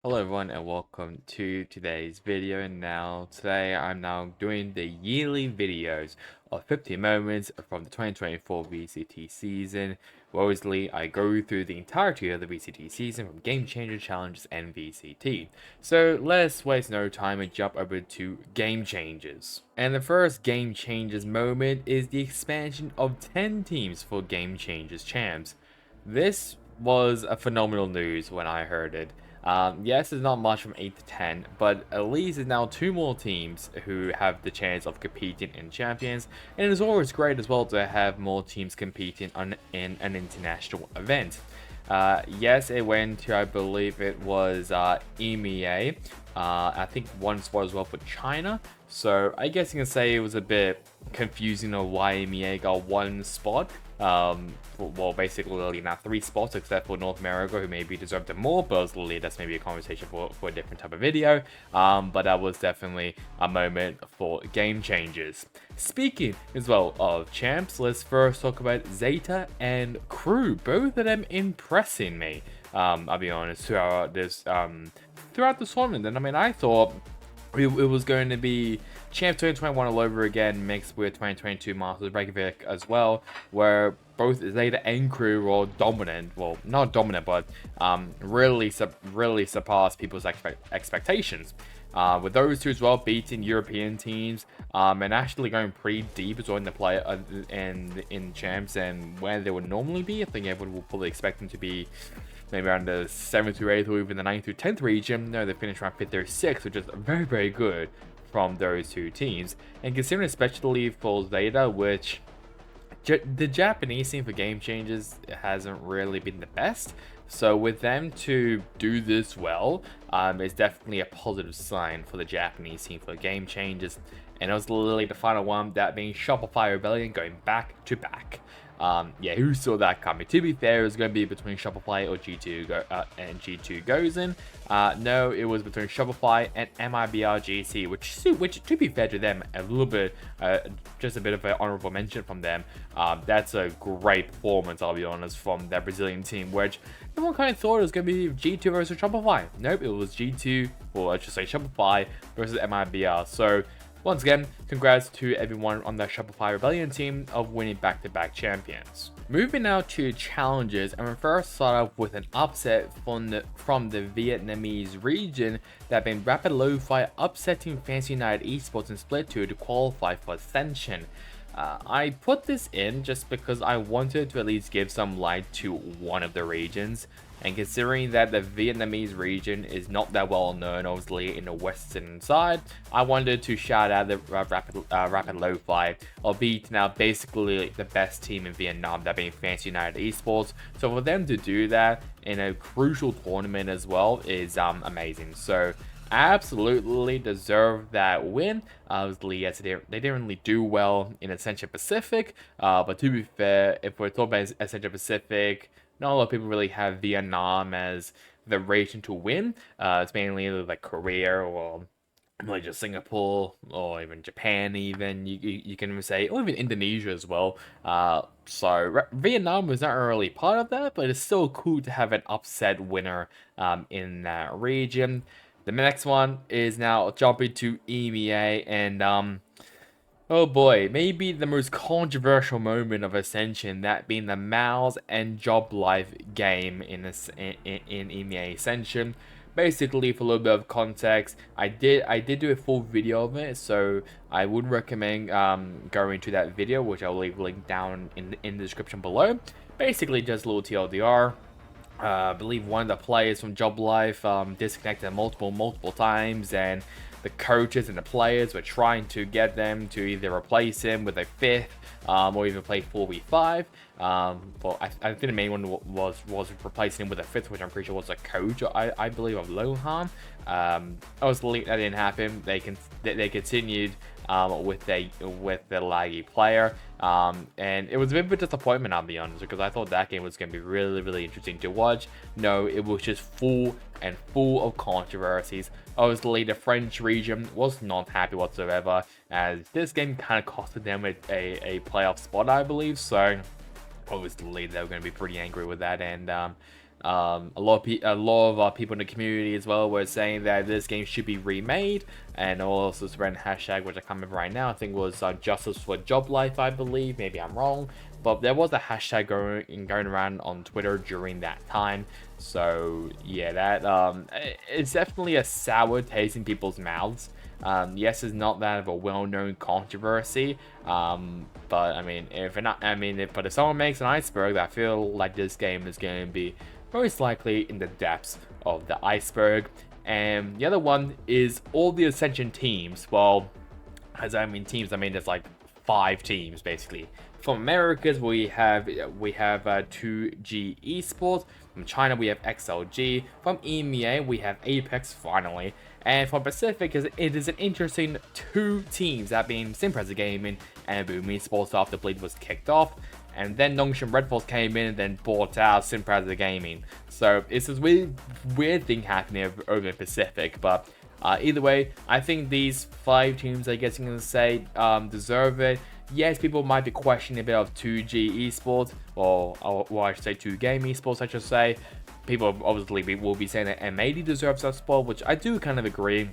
Hello everyone and welcome to today's video. And today I'm doing the yearly videos of 50 moments from the 2024 VCT season. Where obviously I go through the entirety of the VCT season from Game Changer challenges and VCT. So let's waste no time and jump over to Game Changers. And the first Game Changers moment is the expansion of 10 teams for Game Changers champs. This was a phenomenal news when I heard it. Yes, it's not much from 8 to 10, but at least it's now 2 more teams who have the chance of competing in champions, and it's always great as well to have more teams competing in an international event. Yes, it went to, I believe it was EMEA. I think one spot as well for China. So I guess you can say it was a bit confusing of why EMEA got one spot. Well, basically now 3 spots except for North America, who maybe deserved it more. Personally, that's maybe a conversation for a different type of video. But that was definitely a moment for Game Changers. Speaking as well of champs, let's first talk about Zeta and Crew. Both of them impressing me. I'll be honest, throughout the tournament. And I mean, I thought it was going to be Champ 2021 all over again, mixed with 2022 Masters Reykjavik as well, where both Zeta and Crew were dominant. Well, not dominant, but really surpassed people's expectations. With those two as well beating European teams and actually going pretty deep as well in the play in champs and where they would normally be. I think everyone will probably expect them to be maybe around the 7th through 8th or even the 9th through 10th region. No, they finished around 5th through 6th, which is very, very good from those two teams. And considering especially for Zeta, which the Japanese scene for Game Changers hasn't really been the best. So with them to do this well, is definitely a positive sign for the Japanese scene for Game Changers. And it was literally the final one, that being Shopify Rebellion going back to back. Yeah, who saw that coming? To be fair, it was going to be between Shopify or and G2 Gozen. No, it was between Shopify and MIBR GC, which to be fair to them, a little bit, just a bit of an honorable mention from them. That's a great performance, I'll be honest, from that Brazilian team, which everyone kind of thought it was going to be G2 versus Shopify. Nope, it was G2, or I should say Shopify versus MIBR. So once again, congrats to everyone on the Shopify Rebellion team of winning back-to-back champions. Moving now to challenges, and we first start off with an upset from the Vietnamese region that been Rapid Lo-Fi upsetting Fancy United Esports in Split 2 to qualify for Ascension. I put this in just because I wanted to at least give some light to one of the regions, and considering that the Vietnamese region is not that well known, obviously, in the western side, I wanted to shout out the Rapid Lo-Fi, albeit now basically the best team in Vietnam, that being Fancy United Esports. So for them to do that in a crucial tournament as well is amazing. So absolutely deserve that win. Obviously, yes, they didn't really do well in Ascension Pacific, but to be fair, if we're talking about Ascension Pacific, not a lot of people really have Vietnam as the region to win. It's mainly like Korea or like just Singapore or even Japan, even you can even say, or even Indonesia as well. So Vietnam was not really part of that, but it's still cool to have an upset winner in that region. The next one is now jumping to EMEA, and oh boy, maybe the most controversial moment of Ascension, that being the Mouse and Job Life game in EMEA Ascension. Basically, for a little bit of context, I did do a full video of it, so I would recommend going to that video, which I'll leave a link down in the description below. Basically, just a little TLDR. I believe one of the players from Job Life disconnected multiple times, and the coaches and the players were trying to get them to either replace him with a 5th or even play 4v5. Well, I think the main one was replacing him with a 5th, which I'm pretty sure was a coach, I believe, of Lohan. Obviously, that didn't happen. They continued with the laggy player. And it was a bit of a disappointment, I'll be honest, because I thought that game was going to be really interesting to watch. No, it was just full of controversies. Obviously, the French region was not happy whatsoever, as this game kind of costed them a playoff spot, I believe. So obviously, they were going to be pretty angry with that, and A lot of people in the community as well were saying that this game should be remade, and also spreading hashtag, which I can't remember right now. I think it was Justice for Job Life, I believe. Maybe I'm wrong, but there was a hashtag going around on Twitter during that time. So yeah, that it's definitely a sour taste in people's mouths. Yes, it's not that of a well-known controversy, but I mean, but if someone makes an iceberg, I feel like this game is going to be most likely in the depths of the iceberg. And the other one is all the Ascension teams. Well, as I mean teams, I mean there's like 5 teams basically. From Americas, we have 2G Esports. From China, we have XLG. From EMEA, we have Apex finally. And from Pacific, it is an interesting 2 teams, that being Simpreza Gaming and Boom Esports after Bleed was kicked off. And then Nongshan Red Force came in and then bought out Simpreza Gaming. So it's this weird thing happening over in Pacific, but either way, I think these 5 teams, I guess you can say, deserve it. Yes, people might be questioning a bit of 2G Esports, or I should say 2 Game Esports, I should say. People obviously will be saying that MAD deserves that spot, which I do kind of agree.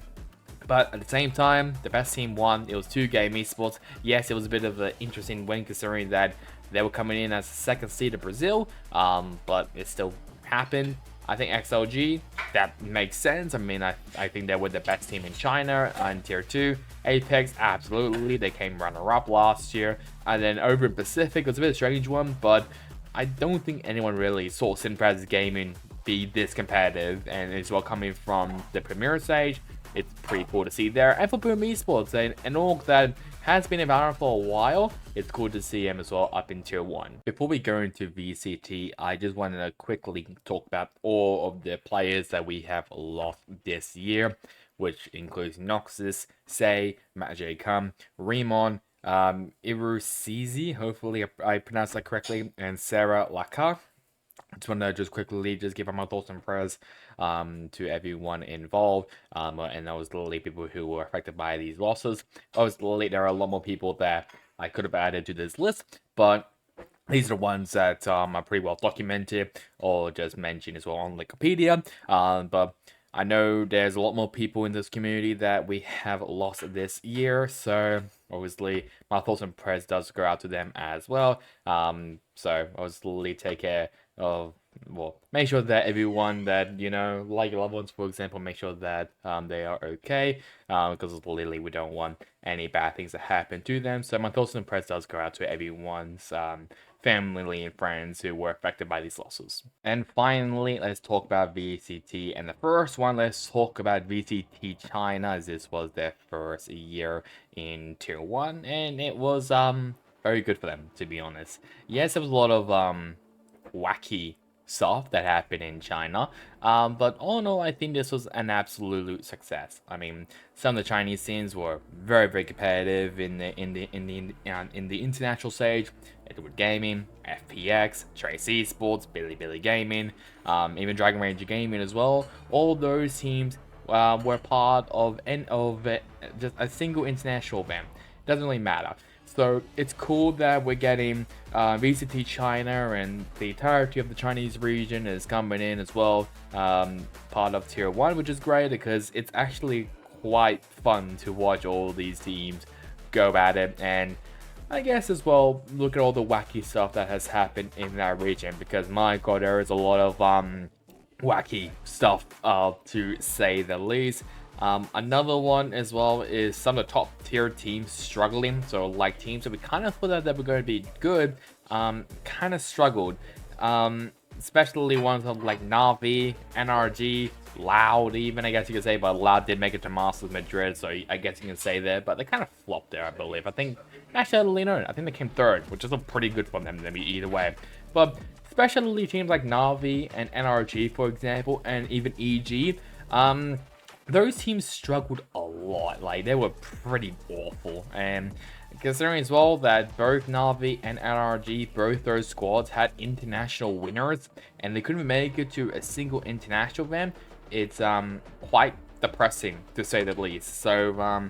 But at the same time, the best team won. It was 2 Game Esports. Yes, it was a bit of an interesting win considering that they were coming in as second seed of Brazil, but it still happened. I think XLG, that makes sense. I mean, I think they were the best team in China in Tier 2. Apex, absolutely. They came runner-up last year. And then over in Pacific, it was a bit of a strange one, but I don't think anyone really saw Simpreza Gaming be this competitive. And as well coming from the Premier stage, it's pretty cool to see there. And for Boom Esports, an org that has been around for a while, it's cool to see him as well up in Tier 1. Before we go into VCT, I just wanted to quickly talk about all of the players that we have lost this year, which includes Noxus, Say, Matt J. Kum, Remon, Irusizi, hopefully I pronounced that correctly, and Sarah Laka. I just want to quickly give my thoughts and prayers to everyone involved, and those literally people who were affected by these losses. Obviously, there are a lot more people that I could have added to this list, but these are the ones that are pretty well documented or just mentioned as well on Wikipedia. But I know there's a lot more people in this community that we have lost this year, so obviously my thoughts and prayers does go out to them as well. So obviously take care of, well, make sure that everyone that, you know, like your loved ones, for example, make sure that they are okay, because literally we don't want any bad things to happen to them. So my thoughts and prayers does go out to everyone's family and friends who were affected by these losses. And finally, let's talk about VCT. And the first one, let's talk about VCT China, as this was their first year in Tier 1, and it was very good for them, to be honest. Yes, there was a lot of wacky stuff that happened in China, but all in all, I think this was an absolute success. I mean, some of the Chinese scenes were very competitive in the international stage. Edward Gaming, FPX, Trace Esports, Billy Gaming, even Dragon Ranger Gaming as well. All those teams were part of just a single international event. Doesn't really matter. So it's cool that we're getting VCT China, and the entirety of the Chinese region is coming in as well, part of Tier 1, which is great because it's actually quite fun to watch all these teams go at it. And I guess as well, look at all the wacky stuff that has happened in that region, because my god, there is a lot of wacky stuff to say the least. Another one as well is some of the top tier teams struggling. So like teams that we kind of thought that they were going to be good, kind of struggled. Especially ones like Navi, NRG, Loud even, I guess you could say, but Loud did make it to Masters Madrid, so I guess you can say that, but they kind of flopped there, I believe. I think, actually, no, I think they came third, which is pretty good for them either way. But especially teams like Navi and NRG, for example, and even EG, those teams struggled a lot. Like, they were pretty awful. And considering as well that both Navi and NRG, both those squads had international winners, and they couldn't make it to a single international event, it's quite depressing to say the least. So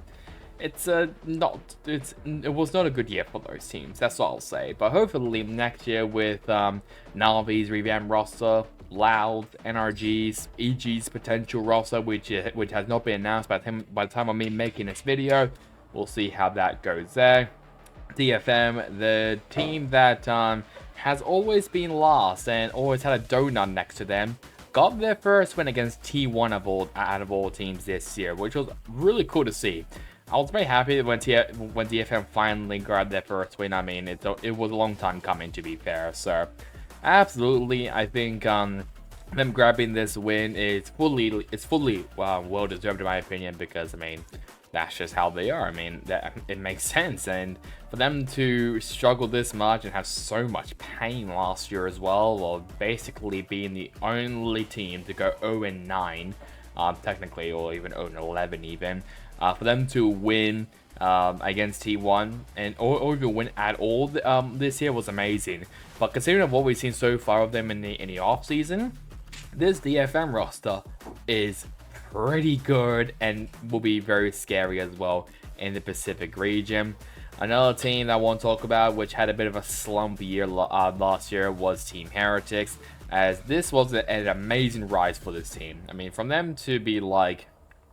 it was not a good year for those teams. That's all I'll say. But hopefully next year with Navi's revamped roster, Loud, NRG's, EG's potential roster, which has not been announced by the time of me making this video, we'll see how that goes there. DFM, the team that has always been last and always had a donut next to them, got their first win against T1 out of all teams this year, which was really cool to see. I was very happy when DFM finally grabbed their first win. I mean, it was a long time coming, to be fair. So, absolutely, I think them grabbing this win is fully well deserved in my opinion, because I mean, that's just how they are. I mean, it makes sense. And for them to struggle this much and have so much pain last year as well, while basically being the only team to go 0-9, technically, or even 0-11 even, for them to win against T1 or even win at all this year was amazing. But considering what we've seen so far of them in the off season, this DFM roster is pretty good and will be very scary as well in the Pacific region. Another team that I want to talk about, which had a bit of a slump year last year, was Team Heretics, as this was an amazing rise for this team. I mean, from them to be like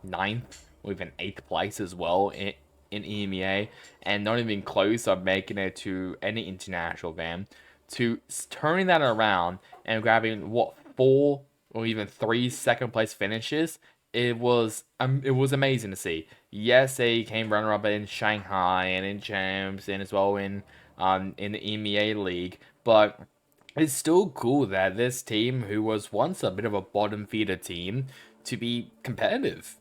9th or even 8th place as well in EMEA, and not even close of making it to any international event, to turning that around and grabbing what 4 or even 3 second place finishes, it was amazing to see. Yes, they came runner up in Shanghai and in Champs and as well in the EMEA league, but it's still cool that this team, who was once a bit of a bottom feeder team, to be competitive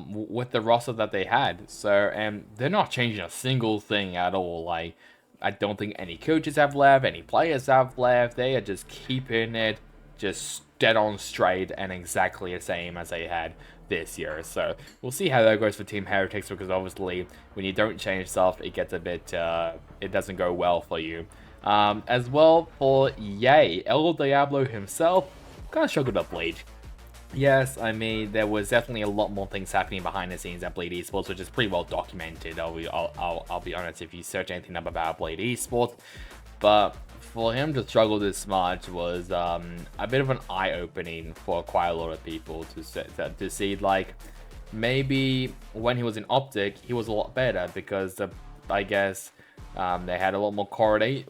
with the roster that they had. So, and they're not changing a single thing at all. Like, I don't think any coaches have left, any players have left. They are just keeping it just dead on straight and exactly the same as they had this year. So we'll see how that goes for Team Heretics, because obviously when you don't change stuff, it gets a bit it doesn't go well for you. As well for Yay, El Diablo himself kind of struggled up late. Yes, I mean, there was definitely a lot more things happening behind the scenes at Blade Esports, which is pretty well documented. I'll be honest, if you search anything up about Blade Esports. But for him to struggle this much was a bit of an eye-opening for quite a lot of people to see, like, maybe when he was in Optic, he was a lot better, because I guess they had a lot more coordination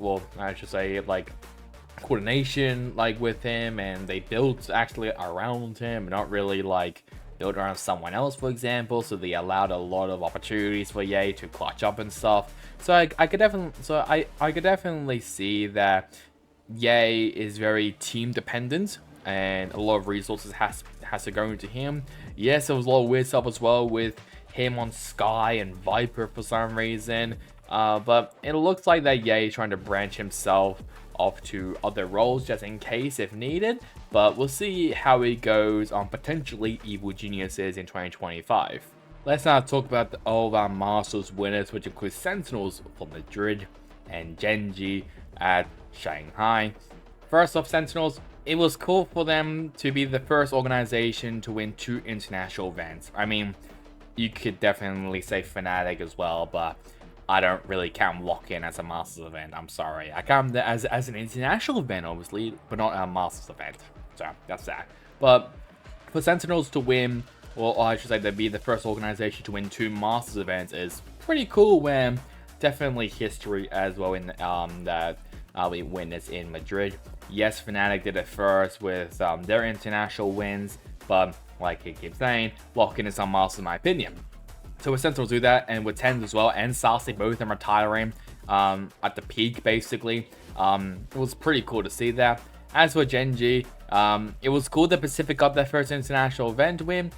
like with him, and they built actually around him, not really like built around someone else, for example. So they allowed a lot of opportunities for Ye to clutch up and stuff. So I could definitely see that Ye is very team dependent, and a lot of resources has to go into him. Yes, there was a lot of weird stuff as well with him on Sky and Viper for some reason. But it looks like that Ye is trying to branch himself off to other roles just in case if needed, but we'll see how it goes on potentially Evil Geniuses in 2025. Let's now talk about all of our Masters winners, which include Sentinels from Madrid and Genji at Shanghai. First off, Sentinels, it was cool for them to be the first organization to win 2 international events. I mean, you could definitely say Fnatic as well, but I don't really count Lock-In as a Masters event. I'm sorry. I count that as an international event, obviously, but not a Masters event. So that's that. But for Sentinels to win, or I should say, to be the first organization to win 2 Masters events is pretty cool. When definitely history as well in that we witnessed in Madrid. Yes, Fnatic did it first with their international wins, but like I keep saying, Lock-In is on Masters in my opinion. So with Sentinels do that, and with TenZ as well, and Sassy, both of them retiring at the peak, basically. It was pretty cool to see that. As for Genji, it was cool that Pacific got their first international event win.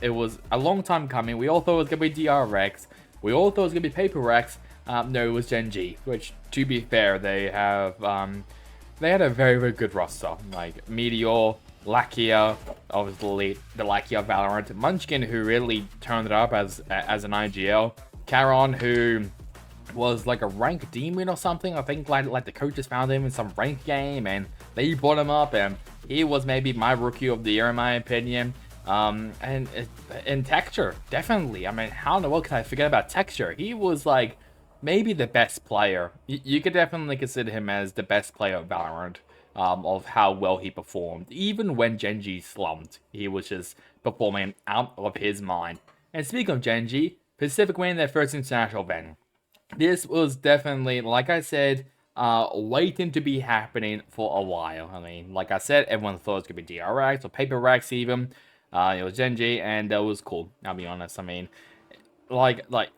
It was a long time coming. We all thought it was going to be DRX. We all thought it was going to be Paper Rex. No, it was Genji, which, to be fair, they had a very, very good roster. Like Meteor, Lakia, obviously the Lakia Valorant, Munchkin, who really turned it up as an IGL, Charon, who was like a rank demon or something. I think like the coaches found him in some rank game and they brought him up, and he was maybe my rookie of the year in my opinion. And texture, definitely. I mean, how in the world can I forget about texture? He was like maybe the best player. You could definitely consider him as the best player of Valorant. Of how well he performed. Even when Genji slumped, he was just performing out of his mind. And speaking of Genji, Pacific winning their first international event. This was definitely, like I said, waiting to be happening for a while. I mean, like I said, everyone thought it was going to be DRX or Paper Rex even. It was Genji, and that was cool, I'll be honest. I mean, like, like,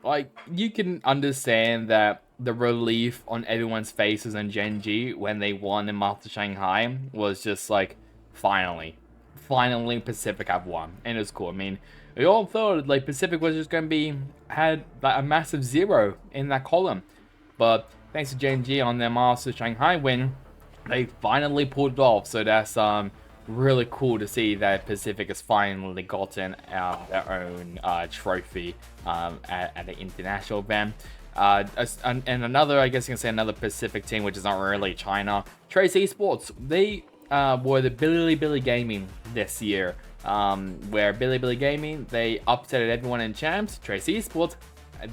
like, you can understand that the relief on everyone's faces in Genji when they won in Master Shanghai was just like, finally Pacific have won, and it was cool. I mean, we all thought like Pacific was just gonna be had like a massive 0 in that column, but thanks to Genji on their Master Shanghai win, they finally pulled it off. So that's really cool to see that Pacific has finally gotten their own trophy at the international event. And another, I guess you can say another Pacific team, which is not really China, Trace Esports. They were the Billy Gaming this year, where Billy Gaming, they upset everyone in champs. Trace Esports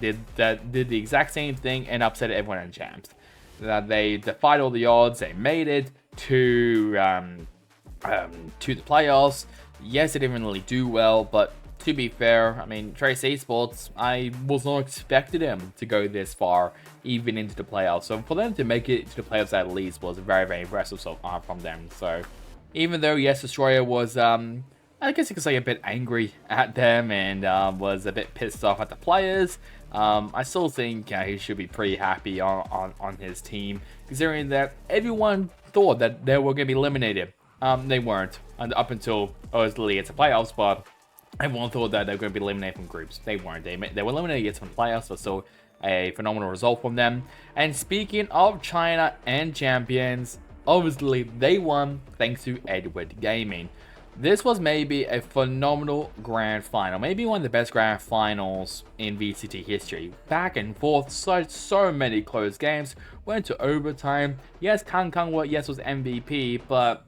did the exact same thing and upset everyone in champs. They defied all the odds. They made it to the playoffs. Yes, it didn't really do well, but to be fair, I mean, Trace Esports, I was not expecting them to go this far, even into the playoffs. So for them to make it to the playoffs at least was very impressive so far from them. So even though, yes, Destroyer was, I guess you could say a bit angry at them and was a bit pissed off at the players, I still think he should be pretty happy on his team, considering that everyone thought that they were going to be eliminated. They weren't, up until obviously it's the playoffs, but everyone thought that they were going to be eliminated from groups. They weren't. They were eliminated from the playoffs, but still a phenomenal result from them. And speaking of China and champions, obviously they won thanks to Edward Gaming. This was maybe a phenomenal grand final, maybe one of the best grand finals in VCT history. Back and forth, so many close games, went to overtime. Yes, Kang was MVP, but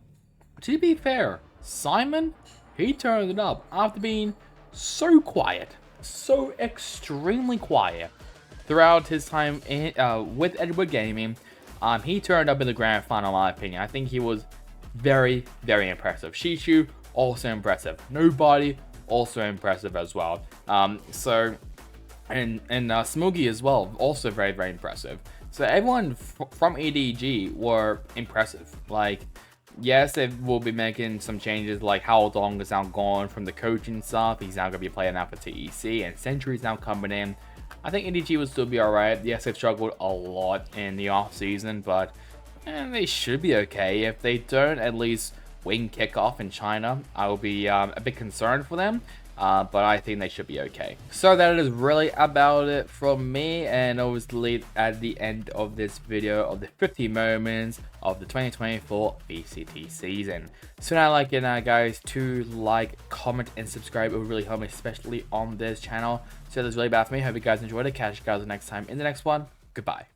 to be fair, Simon, he turned it up after being so quiet, so extremely quiet throughout his time with Edward Gaming. He turned up in the grand final, in my opinion. I think he was very impressive. Shishu, also impressive. Nobody, also impressive as well. And Smoogie as well, also very impressive. So everyone from EDG were impressive. Like, yes, they will be making some changes, like Hao Dong is now gone from the coaching stuff. He's now going to be playing out for TEC, and Century's now coming in. I think EDG will still be alright. Yes, they've struggled a lot in the off-season, but they should be okay. If they don't at least win kickoff in China, I will be a bit concerned for them. But I think they should be okay. So that is really about it from me, and obviously at the end of this video of the 50 moments of the 2024 VCT season. So now, like it now, guys, to like, comment, and subscribe. It would really help me, especially on this channel. So that's really bad for me. Hope you guys enjoyed it. Catch you guys next time in the next one. Goodbye.